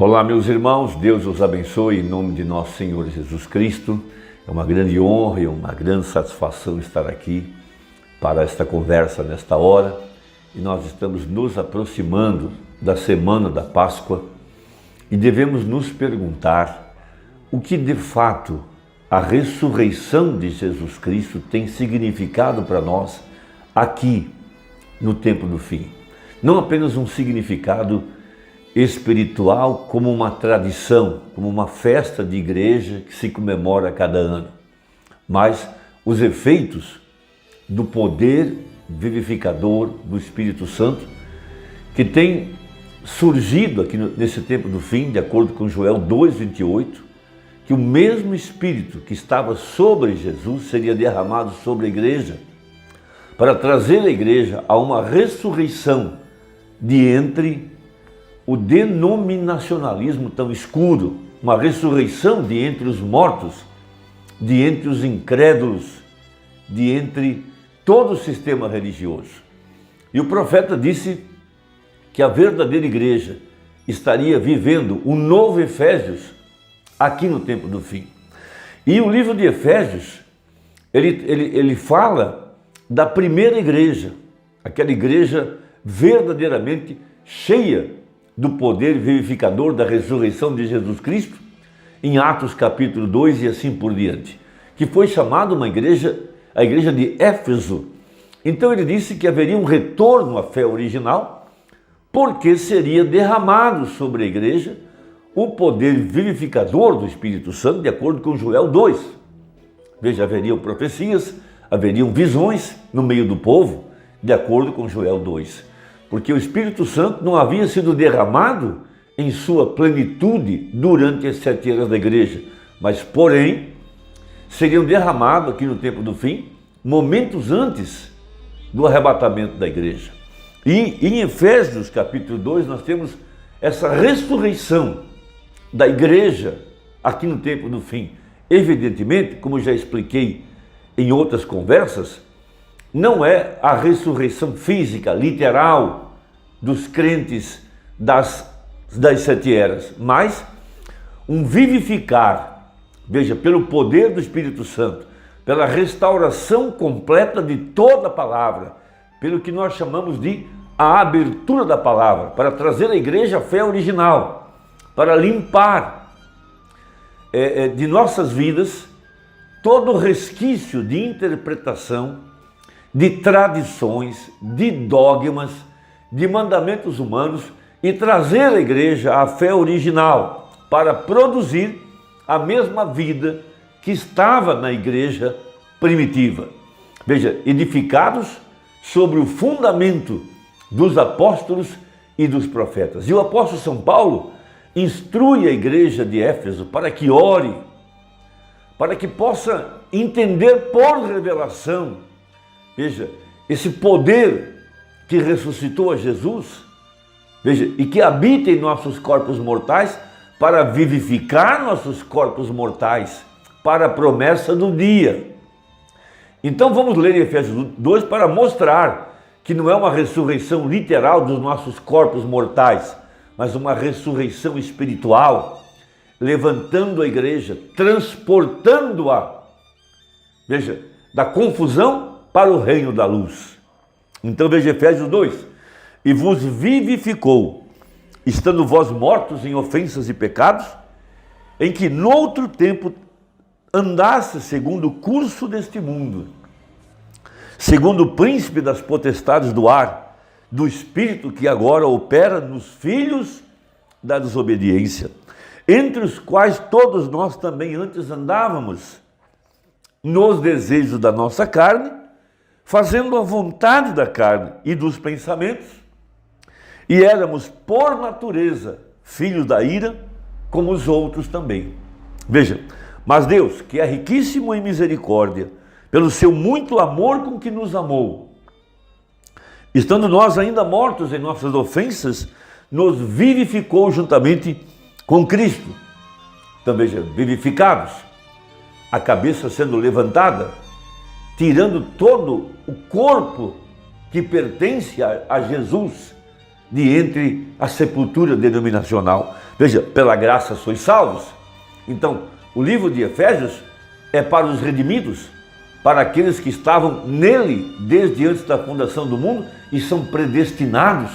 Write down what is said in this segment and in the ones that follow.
Olá, meus irmãos, Deus os abençoe em nome de nosso Senhor Jesus Cristo. É uma grande honra e uma grande satisfação estar aqui para esta conversa nesta hora. E nós estamos nos aproximando da semana da Páscoa e devemos nos perguntar o que de fato a ressurreição de Jesus Cristo tem significado para nós aqui no tempo do fim. Não apenas um significado espiritual como uma tradição, como uma festa de igreja que se comemora a cada ano, mas os efeitos do poder vivificador do Espírito Santo que tem surgido aqui nesse tempo do fim, de acordo com Joel 2:28, que o mesmo Espírito que estava sobre Jesus seria derramado sobre a igreja para trazer a igreja a uma ressurreição de entre o denominacionalismo tão escuro, uma ressurreição de entre os mortos, de entre os incrédulos, de entre todo o sistema religioso. E o profeta disse que a verdadeira igreja estaria vivendo um novo Efésios aqui no tempo do fim. E o livro de Efésios, ele fala da primeira igreja, aquela igreja verdadeiramente cheia do poder vivificador da ressurreição de Jesus Cristo, em Atos capítulo 2 e assim por diante, que foi chamada a igreja de Éfeso. Então ele disse que haveria um retorno à fé original, porque seria derramado sobre a igreja o poder vivificador do Espírito Santo, de acordo com Joel 2. Veja, haveriam profecias, haveriam visões no meio do povo, de acordo com Joel 2. Porque o Espírito Santo não havia sido derramado em sua plenitude durante as 7 eras da igreja, mas, porém, seriam derramados aqui no tempo do fim, momentos antes do arrebatamento da igreja. E em Efésios capítulo 2 nós temos essa ressurreição da igreja aqui no tempo do fim. Evidentemente, como já expliquei em outras conversas, não é a ressurreição física, literal, dos crentes das 7 eras, mas um vivificar, veja, pelo poder do Espírito Santo, pela restauração completa de toda a palavra, pelo que nós chamamos de a abertura da palavra, para trazer à igreja a fé original, para limpar de nossas vidas todo resquício de interpretação, de tradições, de dogmas, de mandamentos humanos e trazer à igreja a fé original para produzir a mesma vida que estava na igreja primitiva. Veja, edificados sobre o fundamento dos apóstolos e dos profetas. E o apóstolo São Paulo instrui a igreja de Éfeso para que ore, para que possa entender por revelação, veja, esse poder que ressuscitou a Jesus, veja, e que habita em nossos corpos mortais para vivificar nossos corpos mortais para a promessa do dia. Então vamos ler em Efésios 2 para mostrar que não é uma ressurreição literal dos nossos corpos mortais, mas uma ressurreição espiritual, levantando a igreja, transportando-a, veja, da confusão para o reino da luz. Então veja Efésios 2, e vos vivificou, estando vós mortos em ofensas e pecados, em que noutro tempo andasse segundo o curso deste mundo, segundo o príncipe das potestades do ar, do espírito que agora opera nos filhos da desobediência, entre os quais todos nós também antes andávamos, nos desejos da nossa carne, fazendo a vontade da carne e dos pensamentos, e éramos por natureza filhos da ira, como os outros também. Veja, mas Deus, que é riquíssimo em misericórdia, pelo seu muito amor com que nos amou, estando nós ainda mortos em nossas ofensas, nos vivificou juntamente com Cristo. Então veja, vivificados, a cabeça sendo levantada, tirando todo o corpo que pertence a Jesus de entre a sepultura denominacional. Veja, pela graça sois salvos. Então, o livro de Efésios é para os redimidos, para aqueles que estavam nele desde antes da fundação do mundo e são predestinados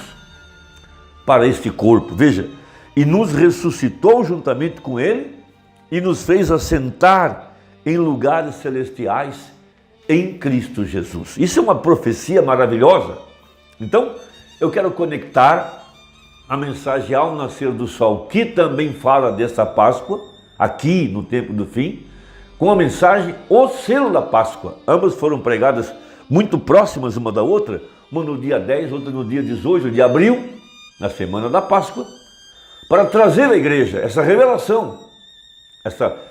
para este corpo. Veja, e nos ressuscitou juntamente com ele e nos fez assentar em lugares celestiais em Cristo Jesus. Isso é uma profecia maravilhosa. Então, eu quero conectar a mensagem ao nascer do sol, que também fala dessa Páscoa, aqui no tempo do fim, com a mensagem o selo da Páscoa. Ambas foram pregadas muito próximas uma da outra, uma no dia 10, outra no dia 18 de abril, na semana da Páscoa, para trazer à igreja essa revelação,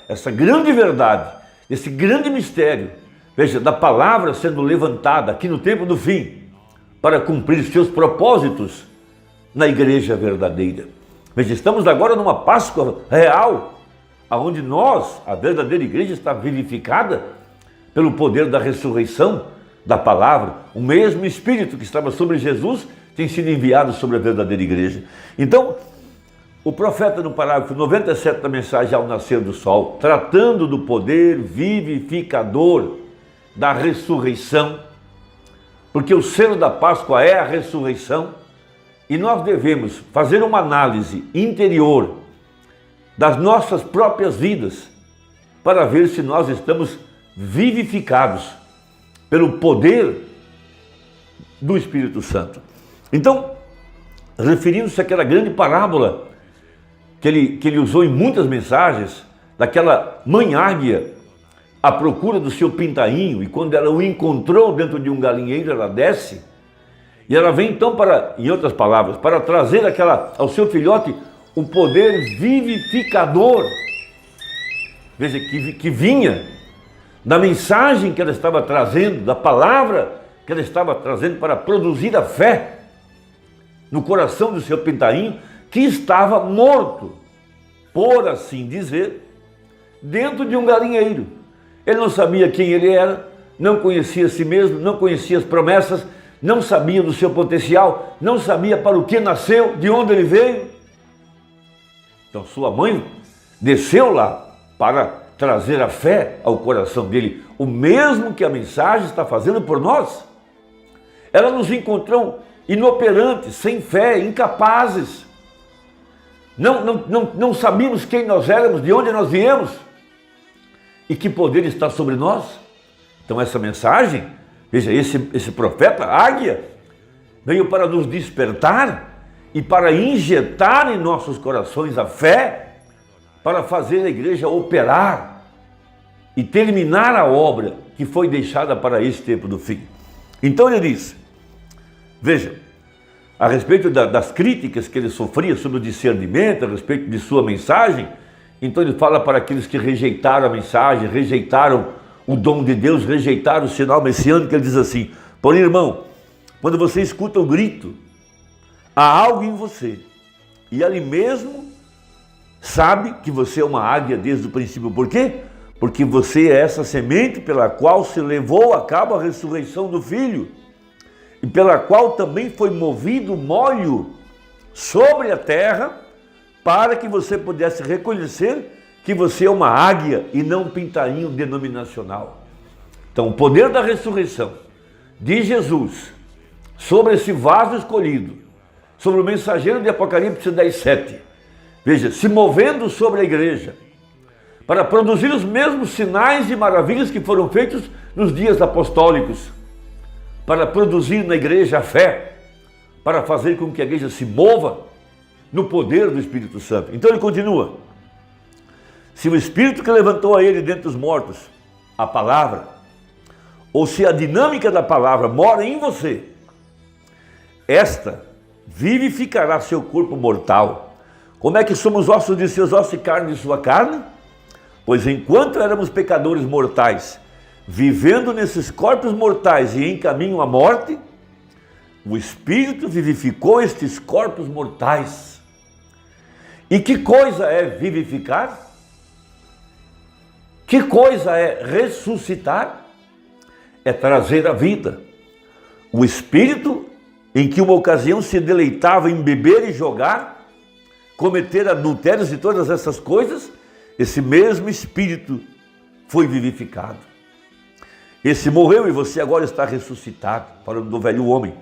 essa grande verdade, esse grande mistério, veja, da palavra sendo levantada aqui no tempo do fim, para cumprir seus propósitos na igreja verdadeira. Veja, estamos agora numa Páscoa real, onde nós, a verdadeira igreja, está vivificada pelo poder da ressurreição da palavra. O mesmo Espírito que estava sobre Jesus tem sido enviado sobre a verdadeira igreja. Então, o profeta no parágrafo 97 da mensagem ao nascer do sol, tratando do poder vivificador da ressurreição, porque o selo da Páscoa é a ressurreição, e nós devemos fazer uma análise interior das nossas próprias vidas para ver se nós estamos vivificados pelo poder do Espírito Santo. Então, referindo-se àquela grande parábola que ele usou em muitas mensagens, daquela mãe águia à procura do seu pintainho, e quando ela o encontrou dentro de um galinheiro, ela desce, e ela vem então para, em outras palavras, para trazer ao seu filhote o poder vivificador. Veja, que vinha da mensagem que ela estava trazendo, da palavra que ela estava trazendo para produzir a fé no coração do seu pintainho, que estava morto, por assim dizer, dentro de um galinheiro. Ele não sabia quem ele era, não conhecia a si mesmo, não conhecia as promessas, não sabia do seu potencial, não sabia para o que nasceu, de onde ele veio. Então sua mãe desceu lá para trazer a fé ao coração dele, o mesmo que a mensagem está fazendo por nós. Ela nos encontrou inoperantes, sem fé, incapazes. Não sabíamos quem nós éramos, de onde nós viemos e que poder está sobre nós. Então essa mensagem, veja, esse profeta águia veio para nos despertar e para injetar em nossos corações a fé, para fazer a igreja operar e terminar a obra que foi deixada para esse tempo do fim. Então ele diz, veja, a respeito das críticas que ele sofria sobre o discernimento, a respeito de sua mensagem, então ele fala para aqueles que rejeitaram a mensagem, rejeitaram o dom de Deus, rejeitaram o sinal messiânico, ele diz assim, porém, irmão, quando você escuta o grito, há algo em você, e ali mesmo sabe que você é uma águia desde o princípio. Por quê? Porque você é essa semente pela qual se levou a cabo a ressurreição do Filho, e pela qual também foi movido molho sobre a terra, para que você pudesse reconhecer que você é uma águia e não um pintainho denominacional. Então, o poder da ressurreição de Jesus sobre esse vaso escolhido, sobre o mensageiro de Apocalipse 10:7, veja, se movendo sobre a igreja, para produzir os mesmos sinais e maravilhas que foram feitos nos dias apostólicos, para produzir na igreja a fé, para fazer com que a igreja se mova no poder do Espírito Santo. Então ele continua, se o Espírito que levantou a ele dentre os mortos, a palavra, ou se a dinâmica da palavra mora em você, esta vivificará seu corpo mortal. Como é que somos ossos de seus ossos e carne de sua carne? Pois enquanto éramos pecadores mortais, vivendo nesses corpos mortais e em caminho à morte, o Espírito vivificou estes corpos mortais. E que coisa é vivificar? Que coisa é ressuscitar? É trazer a vida. O Espírito, em que uma ocasião se deleitava em beber e jogar, cometer adultérios e todas essas coisas, esse mesmo Espírito foi vivificado. Esse morreu e você agora está ressuscitado, falando do velho homem.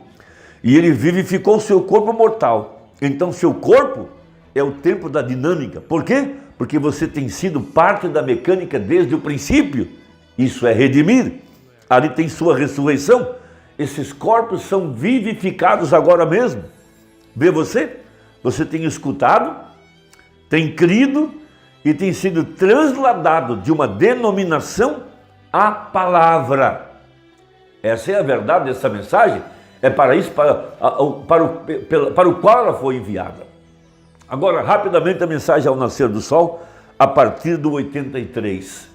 E ele vivificou o seu corpo mortal. Então seu corpo é o templo da dinâmica. Por quê? Porque você tem sido parte da mecânica desde o princípio. Isso é redimir. Ali tem sua ressurreição. Esses corpos são vivificados agora mesmo. Vê você? Você tem escutado, tem crido e tem sido transladado de uma denominação à palavra. Essa é a verdade dessa mensagem. É para isso, para o qual ela foi enviada. Agora, rapidamente, a mensagem ao nascer do sol, a partir do 83.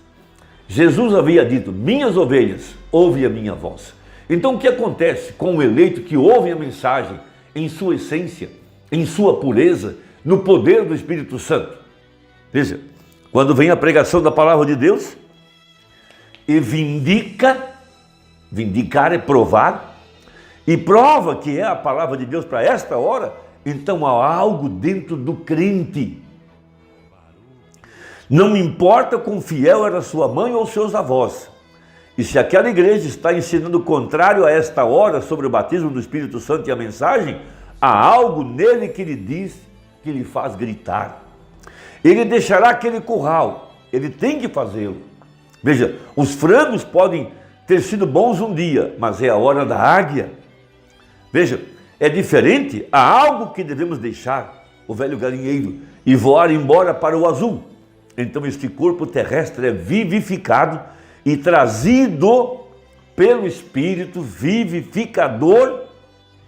Jesus havia dito: minhas ovelhas ouvem a minha voz. Então, o que acontece com o eleito que ouve a mensagem em sua essência, em sua pureza, no poder do Espírito Santo? Veja, quando vem a pregação da palavra de Deus e vindicar é provar, e prova que é a palavra de Deus para esta hora, então há algo dentro do crente. Não importa quão fiel era sua mãe ou seus avós, e se aquela igreja está ensinando o contrário a esta hora sobre o batismo do Espírito Santo e a mensagem, há algo nele que lhe diz, que lhe faz gritar. Ele deixará aquele curral, ele tem que fazê-lo. Veja, os frangos podem ter sido bons um dia, mas é a hora da águia. Veja, é diferente, há algo que devemos deixar, o velho galinheiro, e voar embora para o azul. Então este corpo terrestre é vivificado e trazido pelo Espírito vivificador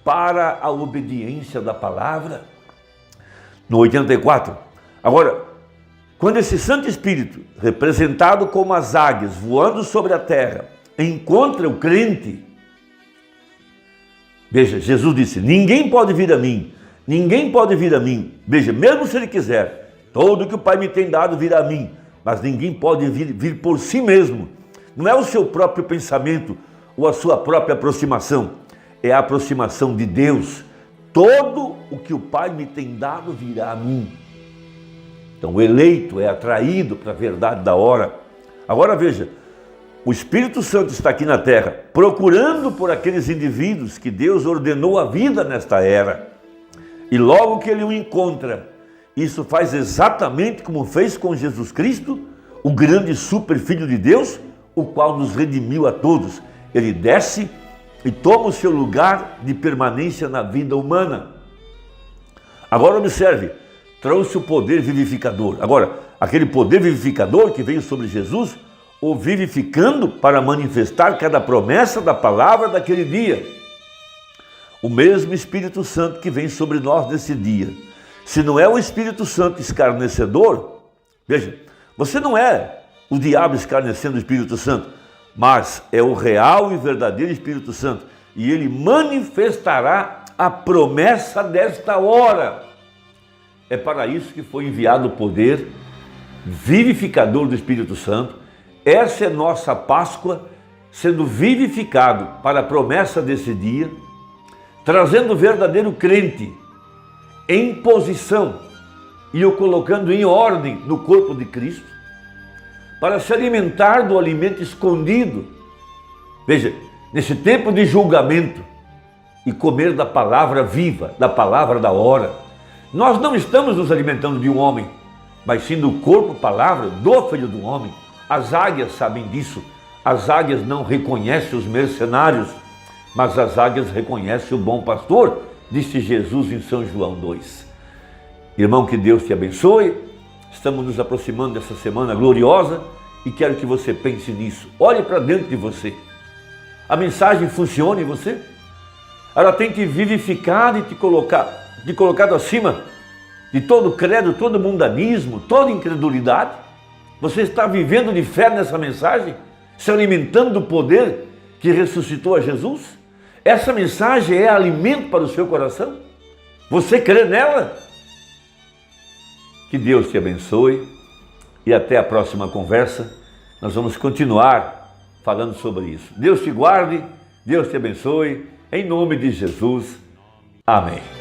para a obediência da palavra. No 84, agora, quando esse Santo Espírito, representado como as águias voando sobre a terra, encontra o crente, veja, Jesus disse: ninguém pode vir a mim, ninguém pode vir a mim. Veja, mesmo se ele quiser, todo que o Pai me tem dado virá a mim, mas ninguém pode vir por si mesmo. Não é o seu próprio pensamento ou a sua própria aproximação, é a aproximação de Deus. Todo o que o Pai me tem dado virá a mim. Então o eleito é atraído para a verdade da hora. Agora veja, o Espírito Santo está aqui na terra, procurando por aqueles indivíduos que Deus ordenou a vida nesta era. E logo que ele o encontra, isso faz exatamente como fez com Jesus Cristo, o grande super filho de Deus, o qual nos redimiu a todos. Ele desce e toma o seu lugar de permanência na vida humana. Agora observe, trouxe o poder vivificador. Agora, aquele poder vivificador que veio sobre Jesus, o vivificando para manifestar cada promessa da palavra daquele dia. O mesmo Espírito Santo que vem sobre nós nesse dia. Se não é o Espírito Santo escarnecedor, veja, você não é o diabo escarnecendo o Espírito Santo, mas é o real e verdadeiro Espírito Santo. E ele manifestará a promessa desta hora. É para isso que foi enviado o poder vivificador do Espírito Santo. Essa é nossa Páscoa, sendo vivificado para a promessa desse dia, trazendo o verdadeiro crente em posição e o colocando em ordem no corpo de Cristo, para se alimentar do alimento escondido. Veja, nesse tempo de julgamento, e comer da palavra viva, da palavra da hora. Nós não estamos nos alimentando de um homem, mas sim do corpo, palavra, do Filho do Homem. As águias sabem disso. As águias não reconhecem os mercenários, mas as águias reconhecem o bom pastor, disse Jesus em São João 2. Irmão, que Deus te abençoe. Estamos nos aproximando dessa semana gloriosa e quero que você pense nisso. Olhe para dentro de você. A mensagem funciona em você? Ela tem te vivificado e te colocado acima de todo credo, todo mundanismo, toda incredulidade? Você está vivendo de fé nessa mensagem? Se alimentando do poder que ressuscitou a Jesus? Essa mensagem é alimento para o seu coração? Você crê nela? Que Deus te abençoe e até a próxima conversa. Nós vamos continuar falando sobre isso. Deus te guarde, Deus te abençoe, em nome de Jesus. Amém.